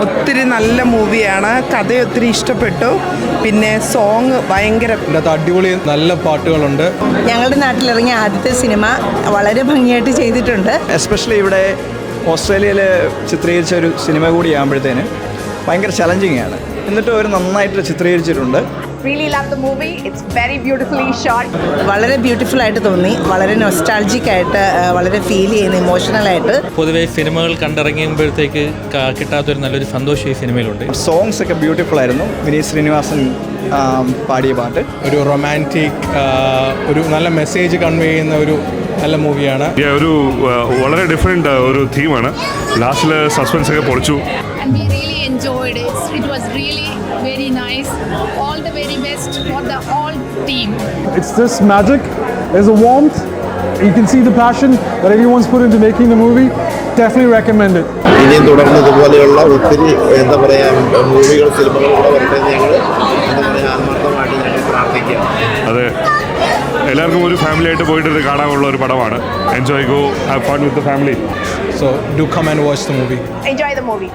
ഒത്തിരി നല്ല മൂവിയാണ്. കഥ ഒത്തിരി ഇഷ്ടപ്പെട്ടു. പിന്നെ സോങ് ഭയങ്കര അടിപൊളി നല്ല പാട്ടുകളുണ്ട്. ഞങ്ങളുടെ നാട്ടിലിറങ്ങിയ ആദ്യത്തെ സിനിമ വളരെ ഭംഗിയായിട്ട് ചെയ്തിട്ടുണ്ട്. എസ്പെഷ്യലി ഇവിടെ ഓസ്ട്രേലിയയിൽ ചിത്രീകരിച്ച ഒരു സിനിമ കൂടിയാകുമ്പോഴത്തേന് ഭയങ്കര ചലഞ്ചിങ് ആണ്. എന്നിട്ട് അവർ നന്നായിട്ട് ചിത്രീകരിച്ചിട്ടുണ്ട്. Really love the movie. It's very beautifully shot. വളരെ ബ്യൂട്ടിഫുൾ ആയിട്ട് തോന്നി. വളരെ നൊസ്റ്റാൾജിക് ആയിട്ട്, വളരെ ഫീൽ ചെയ്യുന്ന ഇമോഷണൽ ആയിട്ട്. പൊതുവെ സിനിമകൾ കണ്ടിറങ്ങിയുമ്പോഴത്തേക്ക് കിട്ടാത്തൊരു നല്ലൊരു സന്തോഷം ഈ സിനിമയിലുണ്ട്. സോങ്സ് ഒക്കെ ബ്യൂട്ടിഫുൾ ആയിരുന്നു. വിനീത് ശ്രീനിവാസൻ പാടിയ പാട്ട് ഒരു റൊമാൻറ്റിക്, ഒരു നല്ല മെസ്സേജ് കൺവേ ചെയ്യുന്ന ഒരു നല്ല മൂവിയാണ്. ഒരു വളരെ ഡിഫറെൻ്റ് ഒരു തീമാണ്. ലാസ്റ്റിൽ സസ്പെൻസ് ഒക്കെ പൊളിച്ചു. And we really enjoyed it. It was really very nice. All the very best for the whole team. It's this magic. There's a warmth. You can see the passion that everyone's put into making the movie. Definitely recommend it. ഇനിയും തുടർന്ന് ഇതുപോലെയുള്ള ഒത്തിരി എന്താ പറയുക മൂവികൾ സിനിമകൾ കൂടെ വരട്ടെ ഞങ്ങൾ എന്താ പറയുക ആത്മാർത്ഥമായിട്ട് ഞങ്ങൾ പ്രാർത്ഥിക്കുക. അതെ, എല്ലാവർക്കും ഒരു ഫാമിലി ആയിട്ട് പോയിട്ട് ഇത് കാണാനുള്ള ഒരു പടമാണ്. Enjoy, go have fun with the family. So do come and watch the movie. Enjoy the movie.